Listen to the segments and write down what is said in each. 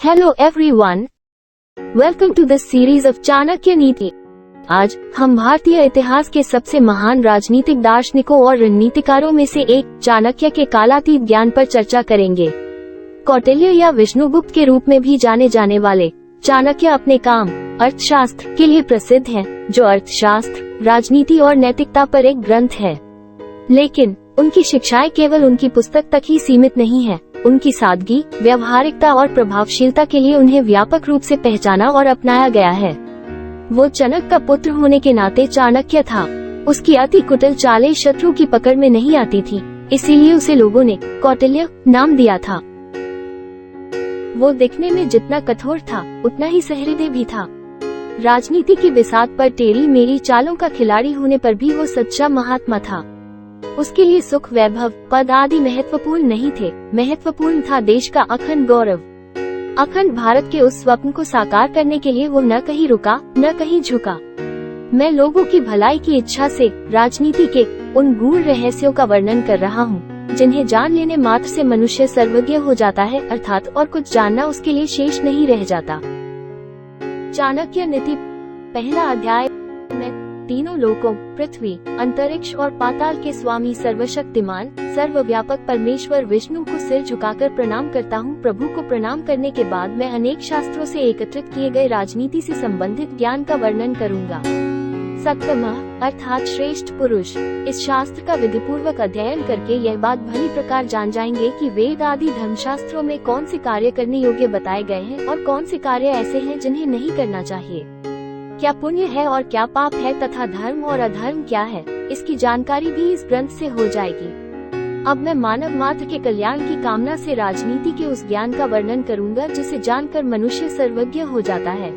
Hello everyone. Welcome to this series of Chanakya नीति। आज हम भारतीय इतिहास के सबसे महान राजनीतिक दार्शनिकों और रणनीतिकारों में से एक चाणक्य के कालातीत ज्ञान पर चर्चा करेंगे। कौटिल्य या विष्णुगुप्त के रूप में भी जाने जाने वाले चाणक्य अपने काम अर्थशास्त्र के लिए प्रसिद्ध हैं, जो अर्थशास्त्र, राजनीति और नैतिकता पर एक ग्रंथ है। लेकिन उनकी शिक्षाएं केवल उनकी पुस्तक तक ही सीमित नहीं है। उनकी सादगी, व्यावहारिकता और प्रभावशीलता के लिए उन्हें व्यापक रूप से पहचाना और अपनाया गया है। वो जनक का पुत्र होने के नाते चाणक्य था। उसकी अति कुटिल चालें शत्रु की पकड़ में नहीं आती थी, इसीलिए उसे लोगों ने कौटिल्य नाम दिया था। वो दिखने में जितना कठोर था, उतना ही सहृदय भी था। राजनीति की बिसात पर टेढ़ी मेढ़ी चालों का खिलाड़ी होने पर भी वो सच्चा महात्मा था। उसके लिए सुख, वैभव, पद आदि महत्वपूर्ण नहीं थे। महत्वपूर्ण था देश का अखंड गौरव। अखंड भारत के उस स्वप्न को साकार करने के लिए वो न कहीं रुका, न कहीं झुका। मैं लोगों की भलाई की इच्छा से राजनीति के उन गूढ़ रहस्यों का वर्णन कर रहा हूँ, जिन्हें जान लेने मात्र से मनुष्य सर्वज्ञ हो जाता है, अर्थात और कुछ जानना उसके लिए शेष नहीं रह जाता। चाणक्य नीति, पहला अध्याय। मैं तीनों लोकों, पृथ्वी, अंतरिक्ष और पाताल के स्वामी सर्वशक्तिमान सर्वव्यापक परमेश्वर विष्णु को सिर झुकाकर प्रणाम करता हूँ। प्रभु को प्रणाम करने के बाद मैं अनेक शास्त्रों से एकत्रित किए गए राजनीति से संबंधित ज्ञान का वर्णन करूँगा। सप्तमः अर्थात श्रेष्ठ पुरुष। इस शास्त्र का विधिपूर्वक अध्ययन करके यह बात भली प्रकार जान जाएंगे कि वेद आदि धर्मशास्त्रों में कौन से कार्य करने योग्य बताए गए हैं और कौन से कार्य ऐसे हैं जिन्हें नहीं करना चाहिए। क्या पुण्य है और क्या पाप है तथा धर्म और अधर्म क्या है, इसकी जानकारी भी इस ग्रंथ से हो जाएगी। अब मैं मानव मात्र के कल्याण की कामना से राजनीति के उस ज्ञान का वर्णन करूंगा जिसे जानकर मनुष्य सर्वज्ञ हो जाता है।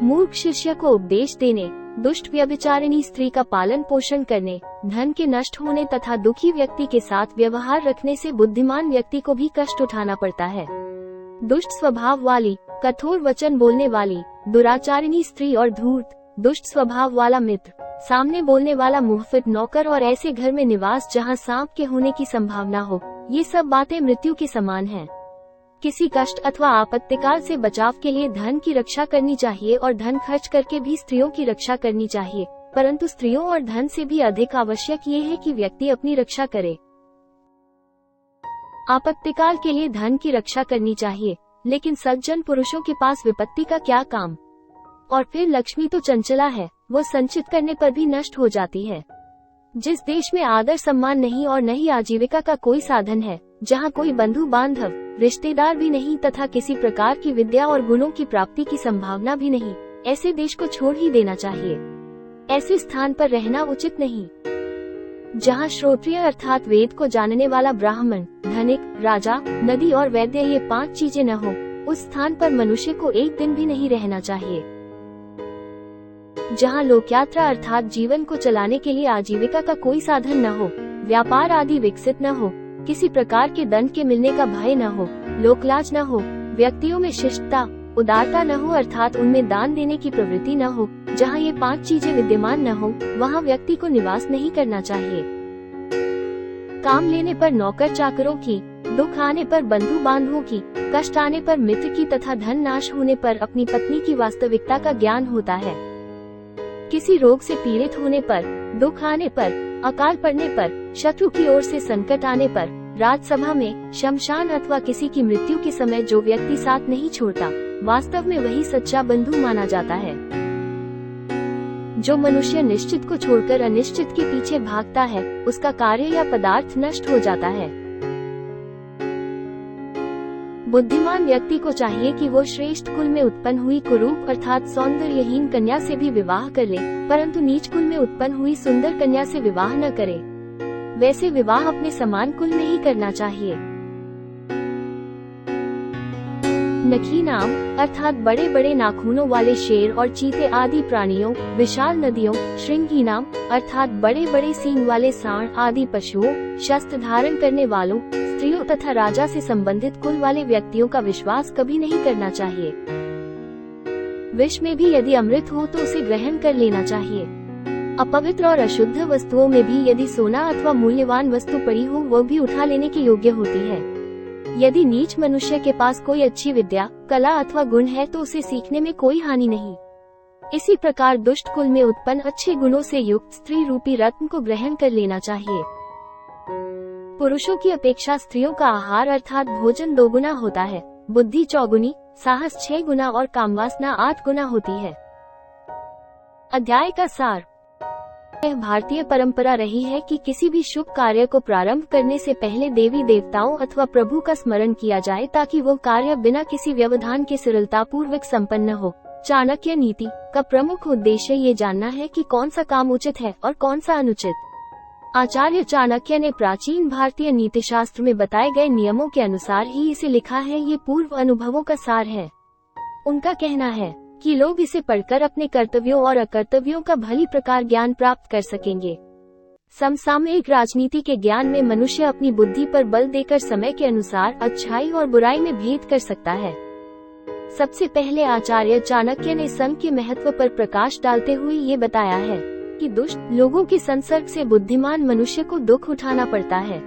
मूर्ख शिष्य को उपदेश देने, दुष्ट व्यभिचारिणी स्त्री का पालन पोषण करने, धन के नष्ट होने तथा दुखी व्यक्ति के साथ व्यवहार रखने से बुद्धिमान व्यक्ति को भी कष्ट उठाना पड़ता है। दुष्ट स्वभाव वाली, कठोर वचन बोलने वाली, दुराचारिणी स्त्री और धूर्त, दुष्ट स्वभाव वाला मित्र, सामने बोलने वाला मुहफित नौकर और ऐसे घर में निवास जहां सांप के होने की संभावना हो, ये सब बातें मृत्यु के समान हैं। किसी कष्ट अथवा आपत्तिकाल से बचाव के लिए धन की रक्षा करनी चाहिए और धन खर्च करके भी स्त्रियों की रक्षा करनी चाहिए, परंतु स्त्रियों और धन से भी अधिक आवश्यक ये है कि व्यक्ति अपनी रक्षा करे। आपत्तिकाल के लिए धन की रक्षा करनी चाहिए, लेकिन सज्जन पुरुषों के पास विपत्ति का क्या काम। और फिर लक्ष्मी तो चंचला है, वो संचित करने पर भी नष्ट हो जाती है। जिस देश में आदर सम्मान नहीं और न ही आजीविका का कोई साधन है, जहाँ कोई बंधु बांधव, रिश्तेदार भी नहीं तथा किसी प्रकार की विद्या और गुणों की प्राप्ति की संभावना भी नहीं, ऐसे देश को छोड़ ही देना चाहिए। ऐसे स्थान पर रहना उचित नहीं। जहाँ श्रोत्रिय अर्थात वेद को जानने वाला ब्राह्मण, धनिक, राजा, नदी और वैद्य ये 5 चीजें न हो, उस स्थान पर मनुष्य को एक दिन भी नहीं रहना चाहिए। जहाँ लोकयात्रा अर्थात जीवन को चलाने के लिए आजीविका का कोई साधन न हो, व्यापार आदि विकसित न हो, किसी प्रकार के दंड के मिलने का भय न हो, लोकलाज न हो, व्यक्तियों में शिष्टता, उदारता न हो अर्थात उनमें दान देने की प्रवृत्ति न हो, जहाँ ये 5 चीजें विद्यमान न हो, वहाँ व्यक्ति को निवास नहीं करना चाहिए। काम लेने पर नौकर चाकरों की, दुख आने पर बंधु बांधवों की, कष्ट आने पर मित्र की तथा धन नाश होने पर अपनी पत्नी की वास्तविकता का ज्ञान होता है। किसी रोग से पीड़ित होने पर, दुख आने पर, अकाल पड़ने पर, शत्रु की ओर से संकट आने पर, राजसभा में, शमशान अथवा किसी की मृत्यु के समय जो व्यक्ति साथ नहीं छोड़ता, वास्तव में वही सच्चा बंधु माना जाता है। जो मनुष्य निश्चित को छोड़कर अनिश्चित के पीछे भागता है, उसका कार्य या पदार्थ नष्ट हो जाता है। बुद्धिमान व्यक्ति को चाहिए कि वो श्रेष्ठ कुल में उत्पन्न हुई कुरूप अर्थात सौंदर्यहीन कन्या से भी विवाह कर ले, परंतु नीच कुल में उत्पन्न हुई सुंदर कन्या से विवाह न करे। वैसे विवाह अपने समान कुल में ही करना चाहिए। नखी नाम अर्थात बड़े बड़े नाखूनों वाले शेर और चीते आदि प्राणियों, विशाल नदियों, श्रृंगी नाम अर्थात बड़े बड़े सींग वाले सांड आदि पशुओं, शस्त्र धारण करने वालों, स्त्रियों तथा राजा से संबंधित कुल वाले व्यक्तियों का विश्वास कभी नहीं करना चाहिए। विष में भी यदि अमृत हो तो उसे ग्रहण कर लेना चाहिए। अपवित्र और अशुद्ध वस्तुओं में भी यदि सोना अथवा मूल्यवान वस्तु पड़ी हो, वो भी उठा लेने के योग्य होती है। यदि नीच मनुष्य के पास कोई अच्छी विद्या, कला अथवा गुण है तो उसे सीखने में कोई हानि नहीं। इसी प्रकार दुष्ट कुल में उत्पन्न अच्छे गुणों से युक्त स्त्री रूपी रत्न को ग्रहण कर लेना चाहिए। पुरुषों की अपेक्षा स्त्रियों का आहार अर्थात भोजन 2 गुना होता है, बुद्धि 4 गुनी, साहस 6 गुना और कामवासना 8 गुना होती है। अध्याय का सार। यह भारतीय परंपरा रही है कि किसी भी शुभ कार्य को प्रारंभ करने से पहले देवी देवताओं अथवा प्रभु का स्मरण किया जाए ताकि वो कार्य बिना किसी व्यवधान के सरलतापूर्वक संपन्न हो। चाणक्य नीति का प्रमुख उद्देश्य ये जानना है कि कौन सा काम उचित है और कौन सा अनुचित। आचार्य चाणक्य ने प्राचीन भारतीय नीतिशास्त्र में बताए गए नियमों के अनुसार ही इसे लिखा है। ये पूर्व अनुभवों का सार है। उनका कहना है कि लोग इसे पढ़कर अपने कर्तव्यों और अकर्तव्यों का भली प्रकार ज्ञान प्राप्त कर सकेंगे। समसामयिक राजनीति के ज्ञान में मनुष्य अपनी बुद्धि पर बल देकर समय के अनुसार अच्छाई और बुराई में भेद कर सकता है। सबसे पहले आचार्य चाणक्य ने संघ के महत्व पर प्रकाश डालते हुए ये बताया है कि दुष्ट लोगों के संसर्ग से बुद्धिमान मनुष्य को दुख उठाना पड़ता है।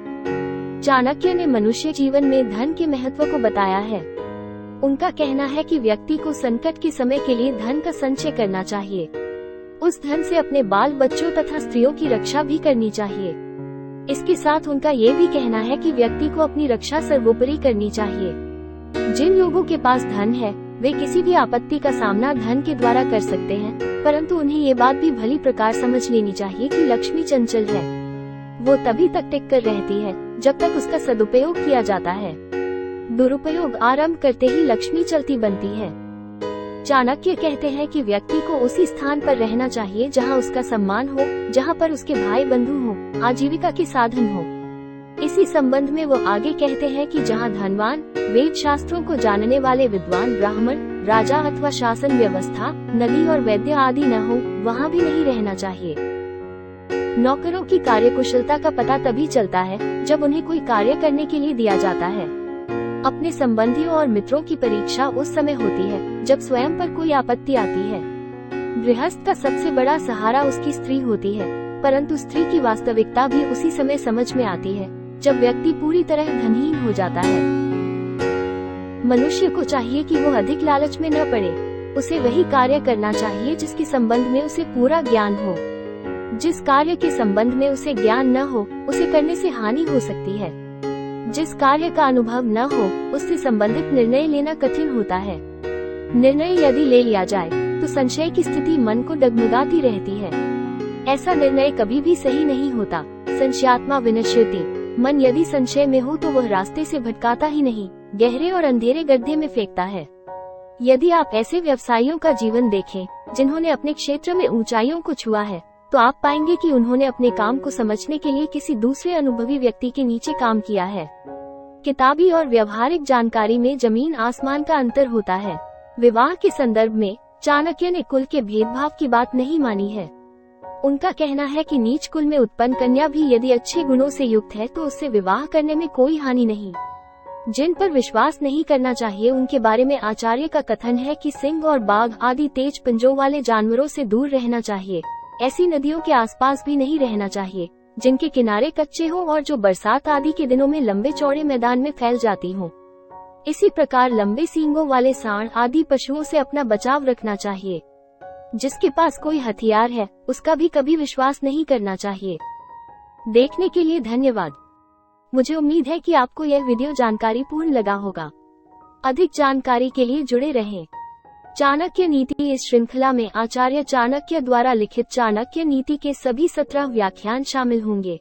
चाणक्य ने मनुष्य जीवन में धन के महत्व को बताया है। उनका कहना है कि व्यक्ति को संकट के समय के लिए धन का संचय करना चाहिए। उस धन से अपने बाल बच्चों तथा स्त्रियों की रक्षा भी करनी चाहिए। इसके साथ उनका ये भी कहना है कि व्यक्ति को अपनी रक्षा सर्वोपरि करनी चाहिए। जिन लोगों के पास धन है वे किसी भी आपत्ति का सामना धन के द्वारा कर सकते हैं, परंतु उन्हें ये बात भी भली प्रकार समझ लेनी चाहिए कि लक्ष्मी चंचल है। वो तभी तक टिक कर रहती है जब तक उसका सदुपयोग किया जाता है। दुरुपयोग आरंभ करते ही लक्ष्मी चलती बनती है। चाणक्य कहते हैं कि व्यक्ति को उसी स्थान पर रहना चाहिए जहां उसका सम्मान हो, जहां पर उसके भाई बंधु हो, आजीविका के साधन हो। इसी संबंध में वो आगे कहते हैं कि जहां धनवान, वेद शास्त्रों को जानने वाले विद्वान ब्राह्मण, राजा अथवा शासन व्यवस्था, नदी और वैद्य आदि न हो, वहां भी नहीं रहना चाहिए। नौकरों की कार्यकुशलता का पता तभी चलता है जब उन्हें कोई कार्य करने के लिए दिया जाता है। अपने संबंधियों और मित्रों की परीक्षा उस समय होती है जब स्वयं पर कोई आपत्ति आती है। गृहस्थ का सबसे बड़ा सहारा उसकी स्त्री होती है, परंतु स्त्री की वास्तविकता भी उसी समय समझ में आती है जब व्यक्ति पूरी तरह धनहीन हो जाता है। मनुष्य को चाहिए कि वो अधिक लालच में न पड़े। उसे वही कार्य करना चाहिए जिसके संबंध में उसे पूरा ज्ञान हो। जिस कार्य के संबंध में उसे ज्ञान न हो, उसे करने से हानि हो सकती है। जिस कार्य का अनुभव न हो, उससे संबंधित निर्णय लेना कठिन होता है। निर्णय यदि ले लिया जाए तो संशय की स्थिति मन को डगमगाती रहती है। ऐसा निर्णय कभी भी सही नहीं होता। संशयात्मा विनश्यति। मन यदि संशय में हो तो वह रास्ते से भटकाता ही नहीं, गहरे और अंधेरे गड्ढे में फेंकता है। यदि आप ऐसे व्यवसायियों का जीवन देखें जिन्होंने अपने क्षेत्र में ऊंचाइयों को छुआ है, तो आप पाएंगे कि उन्होंने अपने काम को समझने के लिए किसी दूसरे अनुभवी व्यक्ति के नीचे काम किया है। किताबी और व्यवहारिक जानकारी में जमीन आसमान का अंतर होता है। विवाह के संदर्भ में चाणक्य ने कुल के भेदभाव की बात नहीं मानी है। उनका कहना है कि नीच कुल में उत्पन्न कन्या भी यदि अच्छे गुणों से युक्त है तो उससे विवाह करने में कोई हानि नहीं। जिन पर विश्वास नहीं करना चाहिए उनके बारे में आचार्य का कथन है कि सिंह और बाघ आदि तेज पंजों वाले जानवरों से दूर रहना चाहिए। ऐसी नदियों के आसपास भी नहीं रहना चाहिए जिनके किनारे कच्चे हों और जो बरसात आदि के दिनों में लंबे चौड़े मैदान में फैल जाती हों। इसी प्रकार लंबे सींगों वाले सांड आदि पशुओं से अपना बचाव रखना चाहिए। जिसके पास कोई हथियार है उसका भी कभी विश्वास नहीं करना चाहिए। देखने के लिए धन्यवाद। मुझे उम्मीद है कि आपको यह वीडियो जानकारी पूर्ण लगा होगा। अधिक जानकारी के लिए जुड़े रहें। चाणक्य नीति। इस श्रृंखला में आचार्य चाणक्य द्वारा लिखित चाणक्य नीति के सभी 17 व्याख्यान शामिल होंगे।